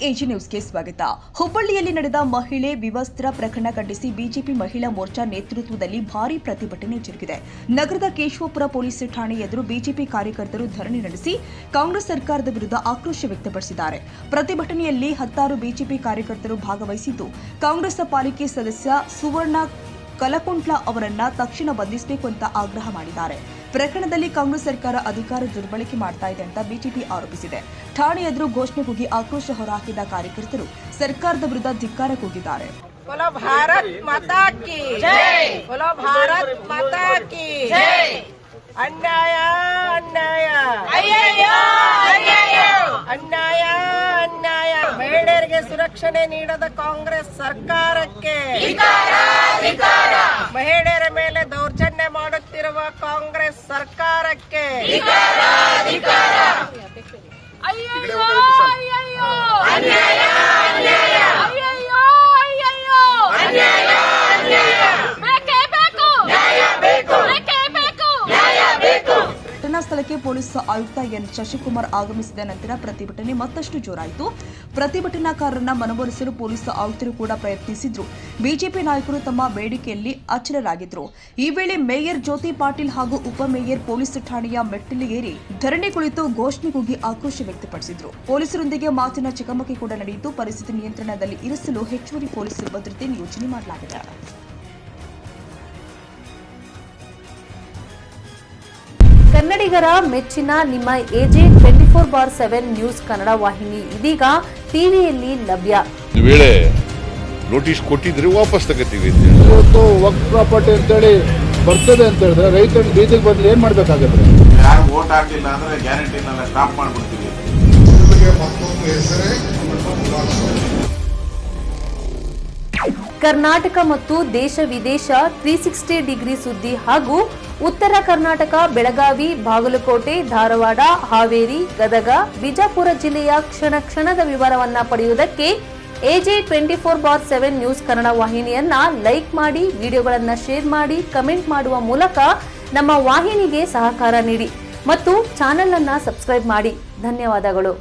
AG ನ್ಯೂಸ್ಗೆ ಸ್ವಾಗತ. ಹುಬ್ಬಳ್ಳಿಯಲ್ಲಿ ನಡೆದ ಮಹಿಳೆ ವಿವಸ್ತ್ರ ಪ್ರಕರಣ ಖಂಡಿಸಿ ಬಿಜೆಪಿ ಮಹಿಳಾ ಮೋರ್ಚಾ ನೇತೃತ್ವದಲ್ಲಿ ಭಾರೀ ಪ್ರತಿಭಟನೆ ಜರುಗಿದೆ. ನಗರದ ಕೇಶವಪುರ ಪೊಲೀಸ್ ಠಾಣೆ ಎದುರು ಬಿಜೆಪಿ ಕಾರ್ಯಕರ್ತರು ಧರಣಿ ನಡೆಸಿ ಕಾಂಗ್ರೆಸ್ ಸರ್ಕಾರದ ವಿರುದ್ಧ ಆಕ್ರೋಶ ವ್ಯಕ್ತಪಡಿಸಿದ್ದಾರೆ. ಪ್ರತಿಭಟನೆಯಲ್ಲಿ 10 ಬಿಜೆಪಿ ಕಾರ್ಯಕರ್ತರು ಭಾಗವಹಿಸಿದ್ದು, ಕಾಂಗ್ರೆಸ್ ಪಾಲಿಕೆ ಸದಸ್ಯ ಸುವರ್ಣ ಕಲಕುಂಟ್ಲ ಅವರನ್ನ ತಕ್ಷಣ ಬಂಧಿಸಬೇಕು ಅಂತ ಆಗ್ರಹ ಮಾಡಿದ್ದಾರೆ. ಪ್ರಕರಣದಲ್ಲಿ ಕಾಂಗ್ರೆಸ್ ಸರ್ಕಾರ ಅಧಿಕಾರ ದುರ್ಬಳಕೆ ಮಾಡ್ತಾ ಇದೆ ಅಂತ ಬಿಜೆಪಿ ಆರೋಪಿಸಿದೆ. ಠಾಣೆ ಎದುರು ಘೋಷಣೆ ಕೂಗಿ ಆಕ್ರೋಶ ಹೊರಹಾಕಿದ ಕಾರ್ಯಕರ್ತರು ಸರ್ಕಾರದ ವಿರುದ್ಧ ಧಿಕ್ಕಾರ ಕೂಗಿದ್ದಾರೆ. बोलो भारत माता की जय, बोलो भारत माता की जय. अन्याय अन्याय ಅಯ್ಯಯ್ಯೋ ಅಯ್ಯಯ್ಯೋ ಅನ್ಯಾಯ ಅನ್ಯಾಯ. ಮಹಿಳೆಯರಿಗೆ ಸುರಕ್ಷಣೆ ನೀಡದ ಕಾಂಗ್ರೆಸ್ ಸರ್ಕಾರಕ್ಕೆ ಧಿಕ್ಕಾರ ಧಿಕ್ಕಾರ. ಮಹಿಳೆಯರ ಮೇಲೆ ದೌರ್ಜನ್ಯ ಮಾಡುತ್ತಿರುವ ಕಾಂಗ್ರೆಸ್ ಸರ್ಕಾರಕ್ಕೆ ಧಿಕ್ಕಾರ ಧಿಕ್ಕಾರ. ಅಯ್ಯಯ್ಯೋ ಅಯ್ಯಯ್ಯೋ ಅನ್ಯಾಯ ಅನ್ಯಾಯ ಅಯ್ಯಯ್ಯೋ ಅಯ್ಯಯ್ಯೋ ಅನ್ಯಾಯ ಅನ್ಯಾಯ. ಬೇಕೇ ಬೇಕು ನ್ಯಾಯ ಬೇಕು, ಬೇಕೇ ಬೇಕು ನ್ಯಾಯ ಬೇಕು. ಘಟನಾ ಸ್ಥಳಕ್ಕೆ ಪೊಲೀಸ್ ಆಯುಕ್ತ ಎನ್ ಶಶಿಕುಮಾರ್ ಆಗಮಿಸಿದ ನಂತರ ಪ್ರತಿಭಟನೆ ಮತ್ತಷ್ಟು ಜೋರಾಯಿತು. ಪ್ರತಿಭಟನಾಕಾರರನ್ನ ಮನವೊಲಿಸಲು ಪೊಲೀಸ್ ಆಯುಕ್ತರು ಕೂಡ ಪ್ರಯತ್ನಿಸಿದ್ರು. ಬಿಜೆಪಿ ನಾಯಕರು ತಮ್ಮ ಬೇಡಿಕೆಯಲ್ಲಿ ಅಚಲರಾಗಿದ್ರು. ಈ ವೇಳೆ ಮೇಯರ್ ಜ್ಯೋತಿ ಪಾಟೀಲ್ ಹಾಗೂ ಉಪಮೇಯರ್ ಪೊಲೀಸ್ ಠಾಣೆಯ ಮೆಟ್ಟಿಲಿಗೇರಿ ಧರಣಿ ಕುಳಿತು ಘೋಷಣೆ ಕೂಗಿ ಆಕ್ರೋಶ ವ್ಯಕ್ತಪಡಿಸಿದ್ರು. ಪೊಲೀಸರೊಂದಿಗೆ ಮಾತಿನ ಚಕಮಕಿ ಕೂಡ ನಡೆಯಿತು. ಪರಿಸ್ಥಿತಿ ನಿಯಂತ್ರಣದಲ್ಲಿ ಇರಿಸಲು ಹೆಚ್ಚುವರಿ ಪೊಲೀಸ್ ಭದ್ರತೆ ನಿಯೋಜನೆ ಮಾಡಲಾಗಿದೆ. ಕನ್ನಡಿಗರ ಮೆಚ್ಚಿನ ನಿಮ್ಮ ಎಜೆ 24/7 ನ್ಯೂಸ್ ಕನ್ನಡ ವಾಹಿನಿ ಇದೀಗ ಟಿವಿಯಲ್ಲಿ ಲಭ್ಯ. ಒಂದು ವೇಳೆ ನೋಟಿಸ್ ಕೊಟ್ಟಿದ್ರೆ ವಾಪಸ್ ತಗೋತೀವಿ. ಇವತ್ತು ವಕ್ಫ್ ಪ್ರಾಪರ್ಟಿ ಅಂತೇಳಿ ಬರ್ತದೆ ಅಂತ ಹೇಳಿದ್ರೆ ರೈತರ ಬೀದಿಗೆ ಬಂದ್ರೆ ಏನ್ ಮಾಡ್ಬೇಕಾಗತ್ತೆ? ಯಾರು ವೋಟ್ ಹಾಕಲಿಲ್ಲ ಅಂದ್ರೆ ಗ್ಯಾರಂಟಿನೆಲ್ಲ ಸ್ಟಾಪ್ ಮಾಡ್ಬಿಡ್ತೀವಿ. ಕರ್ನಾಟಕ ಮತ್ತು ದೇಶ ವಿದೇಶ 360 ಡಿಗ್ರಿ ಸುದ್ದಿ ಹಾಗೂ ಉತ್ತರ ಕರ್ನಾಟಕ, ಬೆಳಗಾವಿ, ಬಾಗಲಕೋಟೆ, ಧಾರವಾಡ, ಹಾವೇರಿ, ಗದಗ, ಬಿಜಾಪುರ ಜಿಲ್ಲೆಯ ಕ್ಷಣ ಕ್ಷಣದ ವಿವರವನ್ನ ಪಡೆಯುವುದಕ್ಕೆ ಎಜೆ 24/7 ನ್ಯೂಸ್ ಕನ್ನಡ ವಾಹಿನಿಯನ್ನ ಲೈಕ್ ಮಾಡಿ, ವಿಡಿಯೋಗಳನ್ನ ಶೇರ್ ಮಾಡಿ, ಕಮೆಂಟ್ ಮಾಡುವ ಮೂಲಕ ನಮ್ಮ ವಾಹಿನಿಗೆ ಸಹಕಾರ ನೀಡಿ ಮತ್ತು ಚಾನೆಲ್ ಅನ್ನ ಸಬ್ಸ್ಕ್ರೈಬ್ ಮಾಡಿ. ಧನ್ಯವಾದಗಳು.